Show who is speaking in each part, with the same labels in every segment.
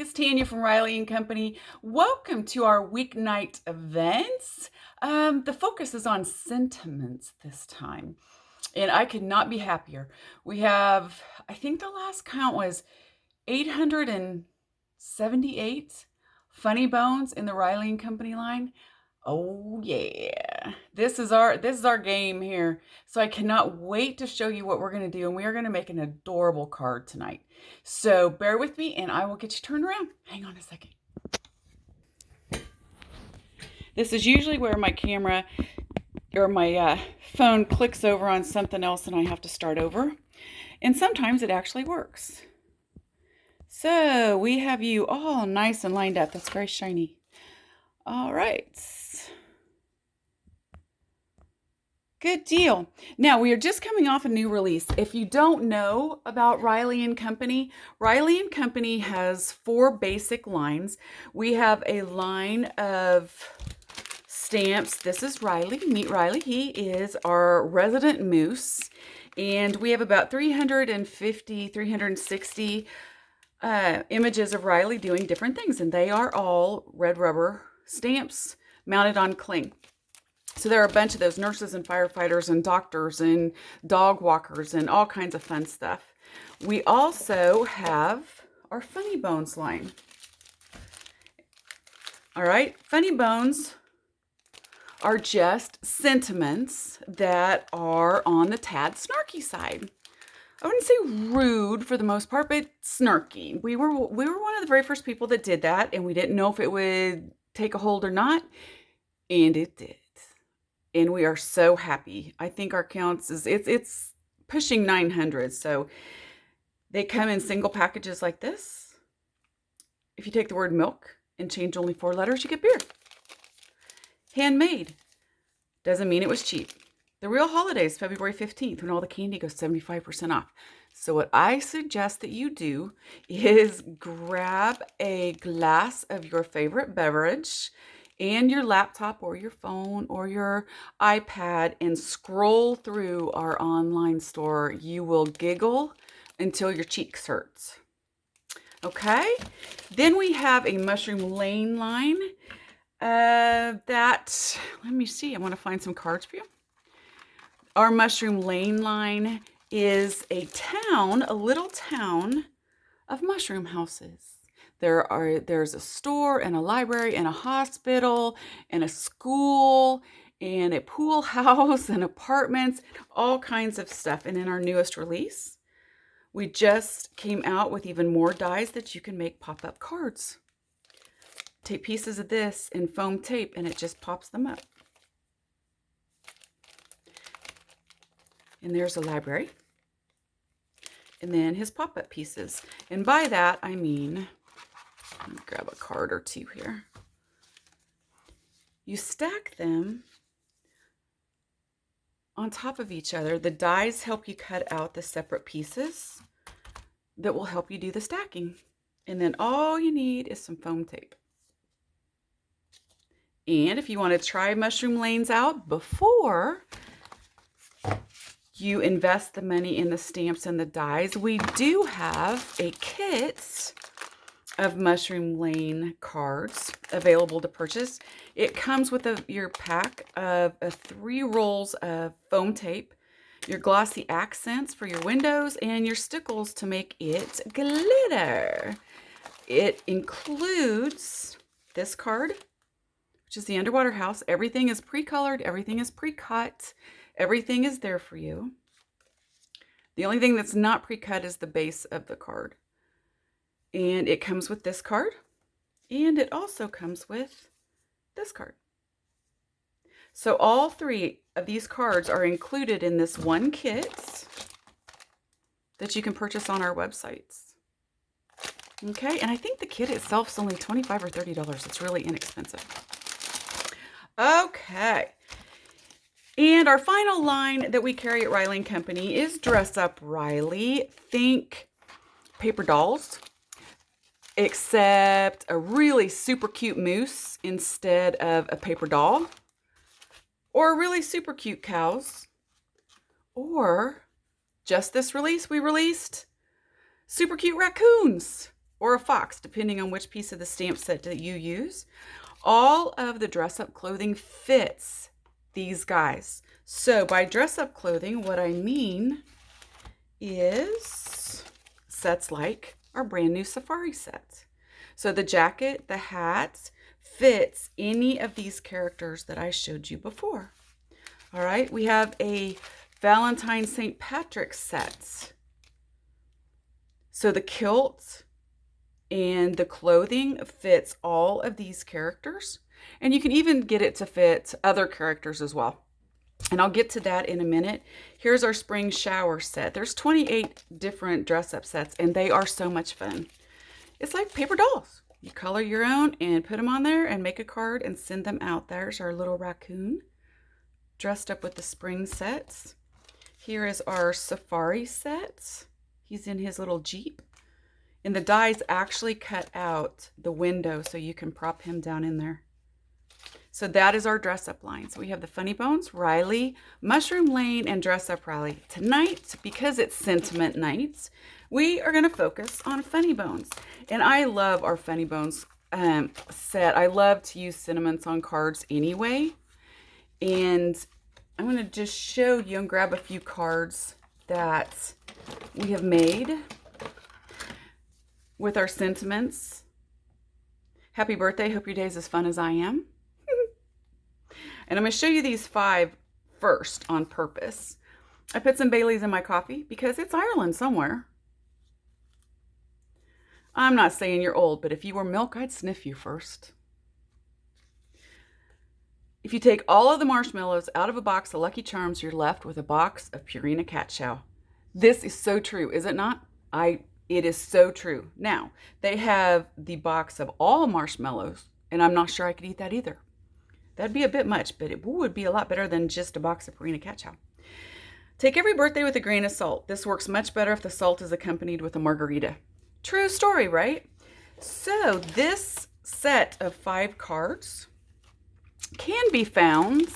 Speaker 1: it's Tanya from Riley and Company. Welcome to our weeknight events. The focus is on sentiments this time, and I could not be happier. We have, I think the last count was 878 funny bones in the Riley and Company line. Oh yeah. This is our game here. So I cannot wait to show you what we're going to do, and we are going to make an adorable card tonight. So bear with me and I will get you turned around. Hang on a second. This is usually where my camera or my phone clicks over on something else and I have to start over. And sometimes it actually works. So we have you all nice and lined up. That's very shiny. All right. Good deal. Now, we are just coming off a new release. If you don't know about Riley and Company, Riley and Company has 4 basic lines. We have a line of stamps. This is Riley. Meet Riley. He is our resident moose. And we have about 350, 360 images of Riley doing different things. And they are all red rubber stamps mounted on cling. So there are a bunch of those nurses and firefighters and doctors and dog walkers and all kinds of fun stuff. We also have our Funny Bones line. All right, Funny Bones are just sentiments that are on the tad snarky side. I wouldn't say rude for the most part, but snarky. We were one of the very first people that did that, and we didn't know if it would take a hold or not, and it did. And we are so happy. I think our counts it's pushing 900. So they come in single packages like this. If you take the word milk and change only 4 letters, you get beer. Handmade. Doesn't mean it was cheap. The real holiday is February 15th when all the candy goes 75% off. So what I suggest that you do is grab a glass of your favorite beverage and your laptop or your phone or your iPad and scroll through our online store. You will giggle until your cheeks hurts. Okay? Then we have a Mushroom Lane line. Let me see. I want to find some cards for you. Our Mushroom Lane line is a little town of mushroom houses. There's a store and a library and a hospital and a school and a pool house and apartments, all kinds of stuff. And in our newest release, we just came out with even more dies that you can make pop-up cards. Take pieces of this and foam tape and it just pops them up. And there's a library. And then his pop-up pieces. And by that, I mean, let me grab a card or two here. You stack them on top of each other. The dies help you cut out the separate pieces that will help you do the stacking. And then all you need is some foam tape. And if you want to try Mushroom Lanes out before you invest the money in the stamps and the dies, we do have a kit of Mushroom Lane cards available to purchase. It comes with your pack of 3 rolls of foam tape, your glossy accents for your windows, and your stickles to make it glitter. It includes this card, which is the underwater house. Everything is pre-colored, everything is pre-cut, everything is there for you. The only thing that's not pre-cut is the base of the card. And it comes with this card, and it also comes with this card. So all 3 of these cards are included in this one kit that you can purchase on our websites. Okay, and I think the kit itself is only $25 or $30. It's really inexpensive. Okay. And our final line that we carry at Riley & Company is Dress Up Riley. Think paper dolls, except a really super cute moose instead of a paper doll, or really super cute cows, or just this release, we released super cute raccoons. or a fox, depending on which piece of the stamp set that you use. All of the dress up clothing fits these guys. So by dress up clothing, what I mean is sets like our brand new safari set. So the jacket, the hat fits any of these characters that I showed you before. All right, we have a Valentine St. Patrick's set. So the kilt and the clothing fits all of these characters. And you can even get it to fit other characters as well. And I'll get to that in a minute. Here's our spring shower set. There's 28 different dress up sets, and they are so much fun. It's like paper dolls. You color your own and put them on there and make a card and send them out. There's our little raccoon dressed up with the spring sets. Here is our safari set. He's in his little Jeep. And the dies actually cut out the window so you can prop him down in there. So that is our dress up line. So we have the Funny Bones, Riley, Mushroom Lane, and Dress Up Riley. Tonight, because it's sentiment nights, we are going to focus on Funny Bones. And I love our Funny Bones set. I love to use sentiments on cards anyway. And I'm going to just show you and grab a few cards that we have made with our sentiments. Happy birthday. Hope your day is as fun as I am. And I'm going to show you these 5 first on purpose. I put some Baileys in my coffee because it's Ireland somewhere. I'm not saying you're old, but if you were milk, I'd sniff you first. If you take all of the marshmallows out of a box of Lucky Charms, you're left with a box of Purina cat chow. This is so true, is it not? It is so true. Now, they have the box of all marshmallows, and I'm not sure I could eat that either. That'd be a bit much, but it would be a lot better than just a box of Purina cat chow. Take every birthday with a grain of salt. This works much better if the salt is accompanied with a margarita. True story, right? So this set of 5 cards can be found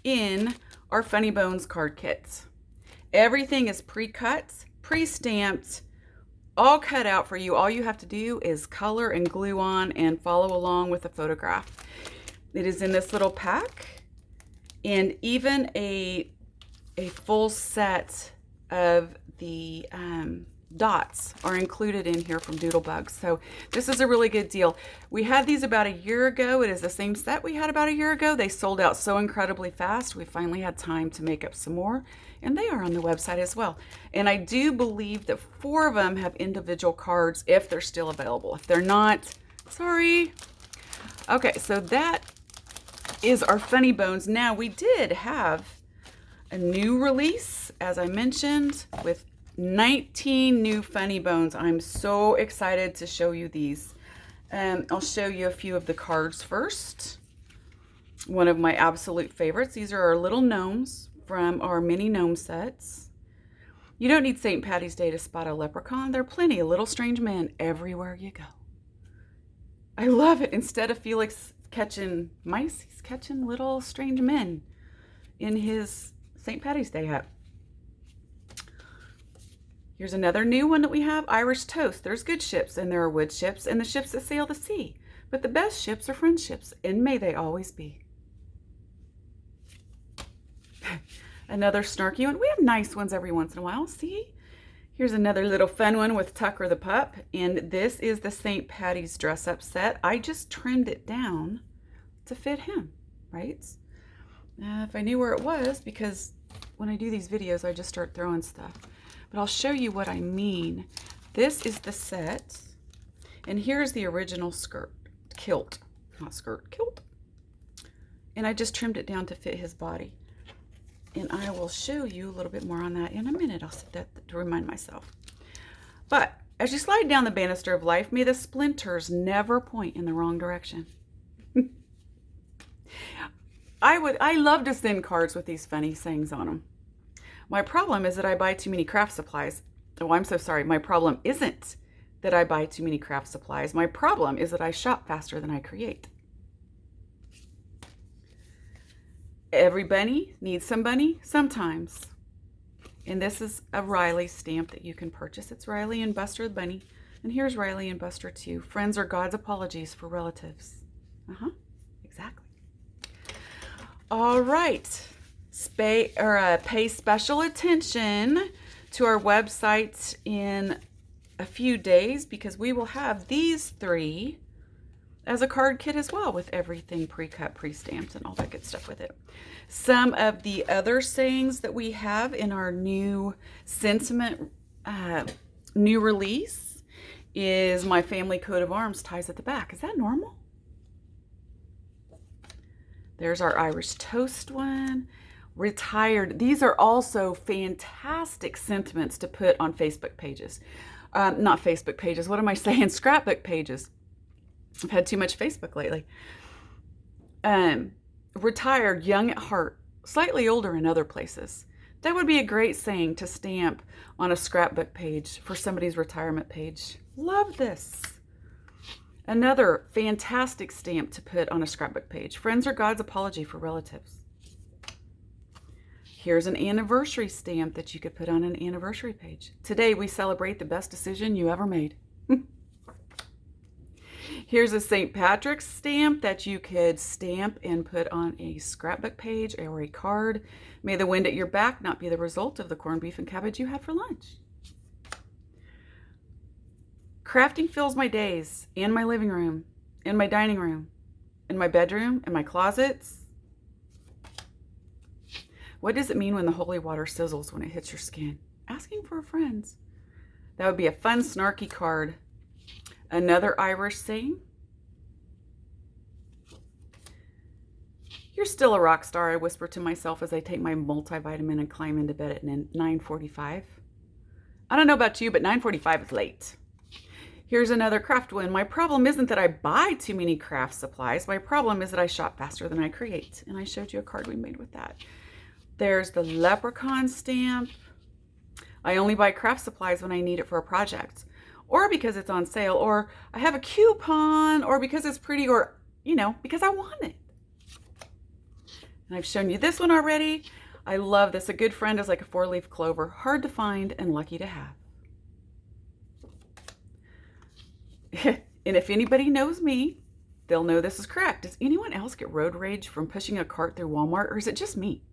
Speaker 1: in our Funny Bones card kits. Everything is pre-cut, pre-stamped, all cut out for you. All you have to do is color and glue on and follow along with the photograph. It is in this little pack, and even a full set of the dots are included in here from Doodlebug. So this is a really good deal. We had these about a year ago. It is the same set we had about a year ago. They sold out so incredibly fast. We finally had time to make up some more, and they are on the website as well. And I do believe that 4 of them have individual cards if they're still available. If they're not, sorry. Okay, so that is our Funny Bones. Now, we did have a new release, as I mentioned, with 19 new Funny Bones. I'm so excited to show you these. I'll show you a few of the cards first. One of my absolute favorites. These are our little gnomes from our mini gnome sets. You don't need St. Patty's Day to spot a leprechaun. There are plenty of little strange men everywhere you go. I love it. Instead of Felix catching mice, he's catching little strange men in his St. Patty's Day hat. Here's another new one that we have, Irish Toast. There's good ships and there are wood ships and the ships that sail the sea. But the best ships are friendships, and may they always be. Another snarky one. We have nice ones every once in a while. See? Here's another little fun one with Tucker the pup. And this is the St. Patty's dress up set. I just trimmed it down to fit him, right? If I knew where it was, because when I do these videos, I just start throwing stuff. But I'll show you what I mean. This is the set. And here's the original skirt, kilt, not skirt, kilt. And I just trimmed it down to fit his body. And I will show you a little bit more on that in a minute. I'll set that to remind myself. But as you slide down the banister of life, may the splinters never point in the wrong direction. I love to send cards with these funny sayings on them. My problem is that I buy too many craft supplies. Oh, I'm so sorry. My problem isn't that I buy too many craft supplies. My problem is that I shop faster than I create. Every bunny needs some bunny sometimes. And this is a Riley stamp that you can purchase. It's Riley and Buster the Bunny. And here's Riley and Buster too. Friends are God's apologies for relatives. Exactly. All right. Pay special attention to our website in a few days, because we will have these 3 as a card kit as well, with everything pre-cut, pre-stamped, and all that good stuff with it. Some of the other sayings that we have in our new sentiment, new release, is my family coat of arms ties at the back. Is that normal? There's our Irish toast one. Retired. These are also fantastic sentiments to put on Facebook pages. Not Facebook pages. What am I saying? Scrapbook pages. I've had too much Facebook lately. Retired, young at heart, slightly older in other places. That would be a great saying to stamp on a scrapbook page for somebody's retirement page. Love this. Another fantastic stamp to put on a scrapbook page. Friends are God's apology for relatives. Here's an anniversary stamp that you could put on an anniversary page. Today we celebrate the best decision you ever made. Here's a St. Patrick's stamp that you could stamp and put on a scrapbook page or a card. May the wind at your back not be the result of the corned beef and cabbage you had for lunch. Crafting fills my days and my living room, and my dining room, and my bedroom, and my closets. What does it mean when the holy water sizzles when it hits your skin? Asking for a friend. That would be a fun, snarky card. Another Irish saying. You're still a rock star, I whisper to myself as I take my multivitamin and climb into bed at 9:45. I don't know about you, but 9:45 is late. Here's another craft one. My problem isn't that I buy too many craft supplies. My problem is that I shop faster than I create. And I showed you a card we made with that. There's the Leprechaun stamp. I only buy craft supplies when I need it for a project, or because it's on sale, or I have a coupon, or because it's pretty, or, because I want it. And I've shown you this one already. I love this. A good friend is like a 4-leaf clover, hard to find and lucky to have. And if anybody knows me, they'll know this is correct. Does anyone else get road rage from pushing a cart through Walmart, or is it just me?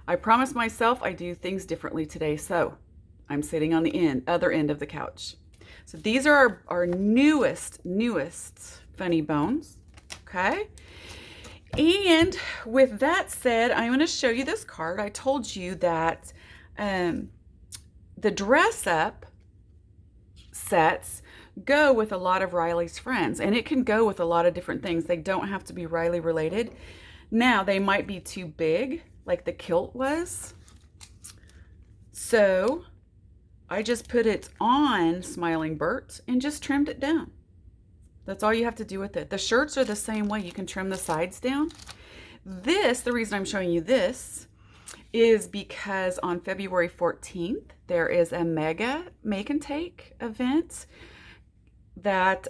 Speaker 1: I promised myself I'd do things differently today, so I'm sitting on the other end of the couch. So these are our newest funny bones, okay? And with that said, I'm going to show you this card. I told you that the Dress Up sets go with a lot of Riley's friends, and it can go with a lot of different things. They don't have to be Riley related. Now, they might be too big, like the kilt was. So I just put it on Smiling Bert and just trimmed it down. That's all you have to do with it. The shirts are the same way. You can trim the sides down. The reason I'm showing you this is because on February 14th, there is a mega make and take event that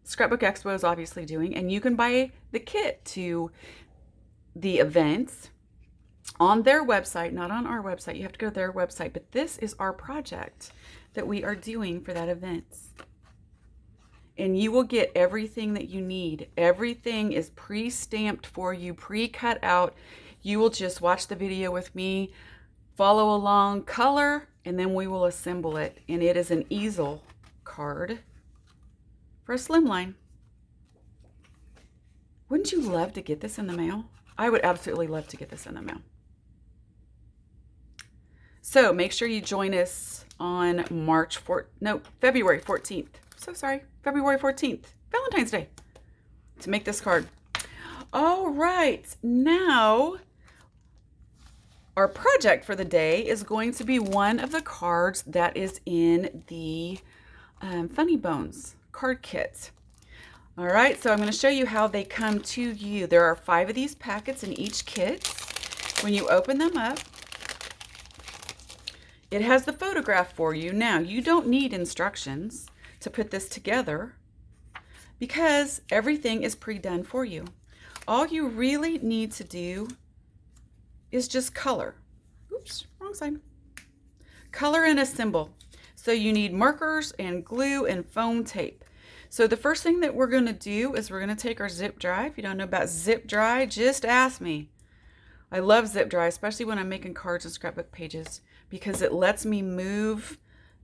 Speaker 1: Scrapbook Expo is obviously doing, and you can buy the kit to the events on their website, not on our website. You have to go to their website, but this is our project that we are doing for that event. And you will get everything that you need. Everything is pre-stamped for you, pre-cut out. You will just watch the video with me, follow along, color, and then we will assemble it. And it is an easel card for a slimline. Wouldn't you love to get this in the mail? I would absolutely love to get this in the mail. So make sure you join us on February 14th. So sorry, February 14th, Valentine's Day, to make this card. All right, now our project for the day is going to be one of the cards that is in the Funny Bones card kit. All right, so I'm going to show you how they come to you. There are 5 of these packets in each kit. When you open them up, it has the photograph for you. Now, you don't need instructions to put this together because everything is pre-done for you. All you really need to do is just color. Oops, wrong side. Color and assemble. So you need markers and glue and foam tape. So the first thing that we're going to do is we're going to take our zip dry. If you don't know about zip dry, just ask me. I love zip dry, especially when I'm making cards and scrapbook pages, because it lets me move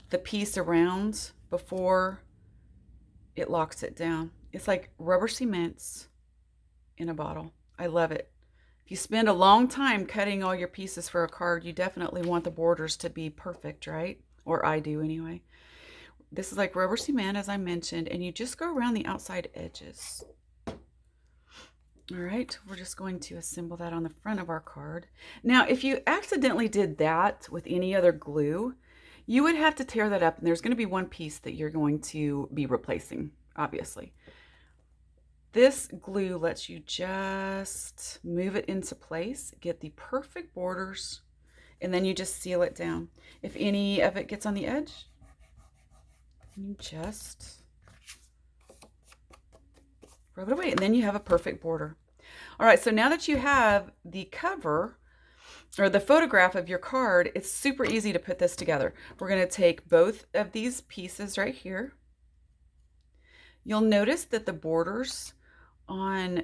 Speaker 1: the piece around before it locks it down. It's like rubber cements in a bottle. I love it. If you spend a long time cutting all your pieces for a card, you definitely want the borders to be perfect, right? Or I do anyway. This is like rubber cement, as I mentioned, and you just go around the outside edges. All right, we're just going to assemble that on the front of our card. Now, if you accidentally did that with any other glue, you would have to tear that up, and there's going to be one piece that you're going to be replacing, obviously. This glue lets you just move it into place, get the perfect borders, and then you just seal it down. If any of it gets on the edge, you just rub it away, and then you have a perfect border. All right, so now that you have the cover or the photograph of your card, it's super easy to put this together. We're going to take both of these pieces right here. You'll notice that the borders on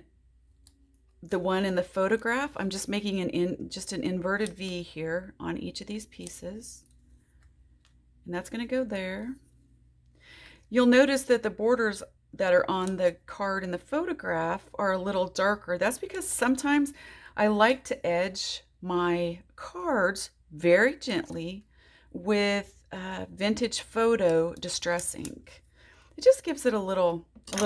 Speaker 1: the one in the photograph, I'm just making an inverted V here on each of these pieces. And that's going to go there. You'll notice that the borders that are on the card in the photograph are a little darker. That's because sometimes I like to edge my cards very gently with vintage photo distress ink. It just gives it a little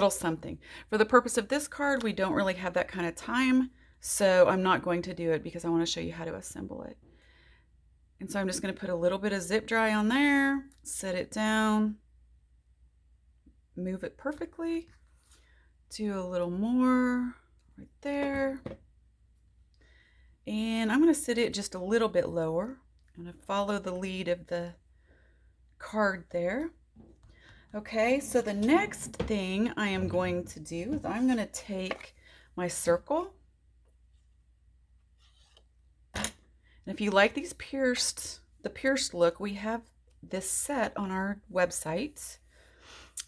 Speaker 1: something. For the purpose of this card, we don't really have that kind of time, so I'm not going to do it because I want to show you how to assemble it. And so I'm just going to put a little bit of zip dry on there, set it down, move it perfectly, do a little more right there, and I'm going to sit it just a little bit lower. I'm going to follow the lead of the card there. Okay, so the next thing I am going to do is I'm going to take my circle, and if you like these the pierced look, we have this set on our website.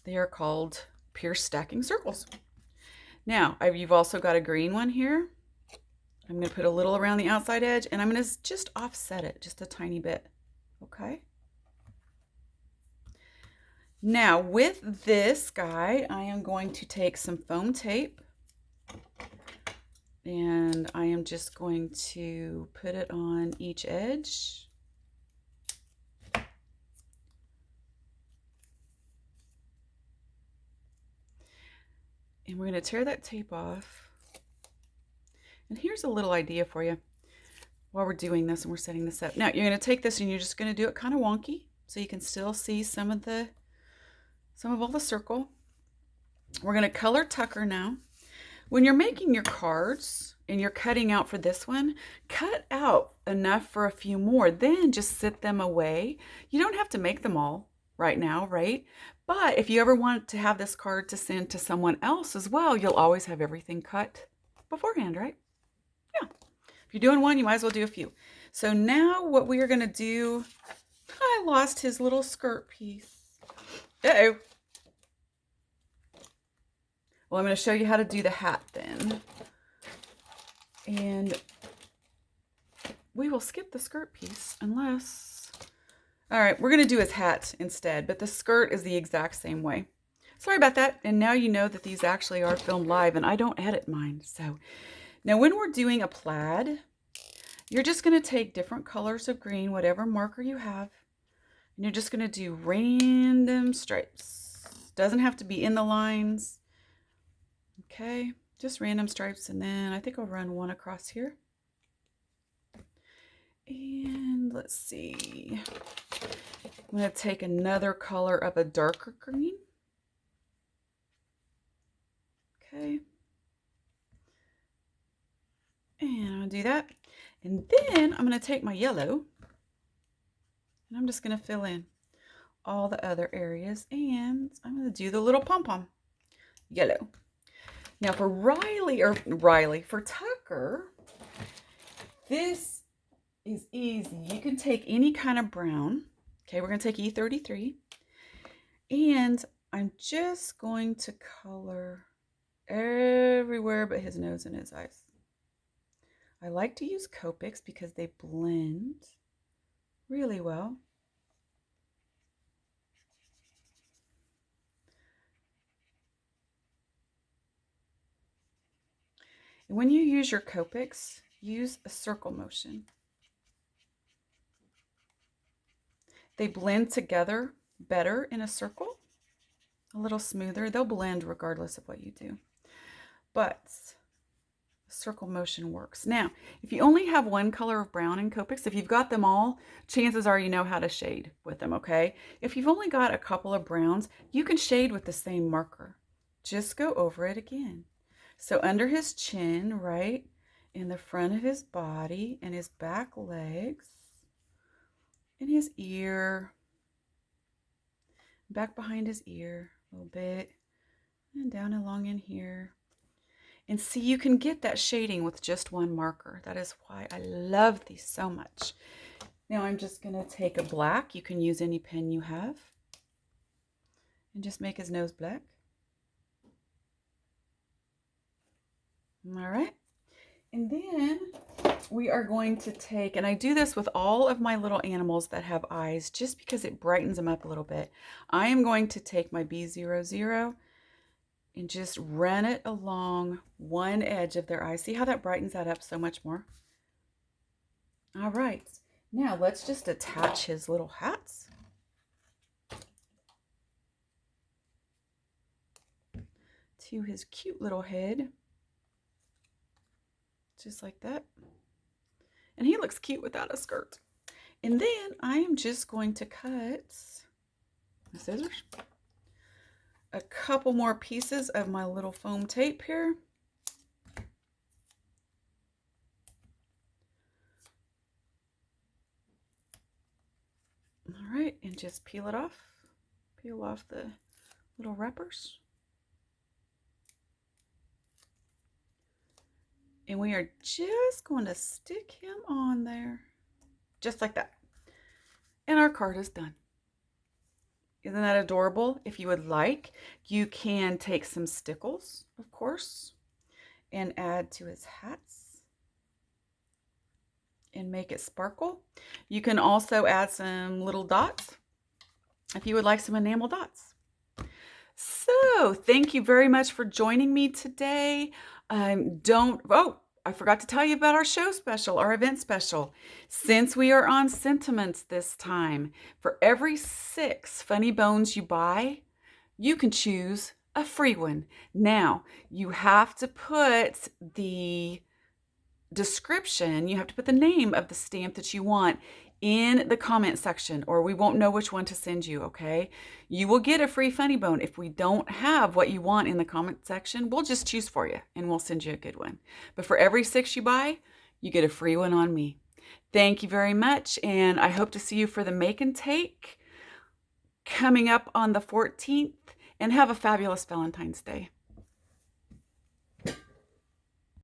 Speaker 1: They are called pierced stacking circles. Now, you've also got a green one here. I'm going to put a little around the outside edge, and I'm going to just offset it just a tiny bit. Okay. Now, with this guy, I am going to take some foam tape, and I am just going to put it on each edge. And we're going to tear that tape off. And here's a little idea for you while we're doing this and we're setting this up. Now, you're going to take this and you're just going to do it kind of wonky so you can still see some of all the circle. We're going to color Tucker now. When you're making your cards and you're cutting out for this one, cut out enough for a few more, then just sit them away. You don't have to make them all right now, right? But if you ever want to have this card to send to someone else as well, you'll always have everything cut beforehand, right? Yeah. If you're doing one, you might as well do a few. So now what we are going to do, I lost his little skirt piece. Uh-oh. Well, I'm going to show you how to do the hat then. And we will skip the skirt piece unless... All right, we're going to do his hat instead, but the skirt is the exact same way. Sorry about that. And now you know that these actually are filmed live and I don't edit mine. So now when we're doing a plaid, you're just going to take different colors of green, whatever marker you have, and you're just going to do random stripes. Doesn't have to be in the lines. Okay, just random stripes, and then I think I'll run one across here. And let's see. I'm going to take another color of a darker green. Okay. And I'm going to do that. And then I'm going to take my yellow and I'm just going to fill in all the other areas. And I'm going to do the little pom-pom yellow. Now for for Tucker, this is easy. You can take any kind of brown Okay, we're going to take E33. And I'm just going to color everywhere but his nose and his eyes. I like to use Copics because they blend really well. And when you use your Copics, use a circle motion. They blend together better in a circle, a little smoother. They'll blend regardless of what you do. But circle motion works. Now, if you only have one color of brown in Copics, if you've got them all, chances are you know how to shade with them, okay? If you've only got a couple of browns, you can shade with the same marker. Just go over it again. So under his chin, right, in the front of his body, and his back legs, and his ear, back behind his ear a little bit, and down along in here. And see, you can get that shading with just one marker. That is why I love these so much. Now I'm just going to take a black. You can use any pen you have. And just make his nose black. All right. And then we are going to take, and I do this with all of my little animals that have eyes, just because it brightens them up a little bit. I am going to take my B00 and just run it along one edge of their eye. See how that brightens that up so much more? All right, now let's just attach his little hats. To his cute little head. Just like that. And he looks cute without a skirt. And then I am just going to cut the scissors. A couple more pieces of my little foam tape here. All right, and just peel it off. Peel off the little wrappers. And we are just going to stick him on there. Just like that. And our card is done. Isn't that adorable? If you would like, you can take some stickles, of course, and add to his hats and make it sparkle. You can also add some little dots if you would like some enamel dots. So thank you very much for joining me today. I forgot to tell you about our show special, our event special. Since we are on sentiments this time, for every 6 funny bones you buy, you can choose a free one. Now, you have to put the description, you have to put the name of the stamp that you want in the comment section, or we won't know which one to send you, okay? You will get a free funny bone. If we don't have what you want in the comment section, we'll just choose for you and we'll send you a good one. But for every 6 you buy, you get a free one on me. Thank you very much, and I hope to see you for the Make and Take coming up on the 14th, and have a fabulous Valentine's Day.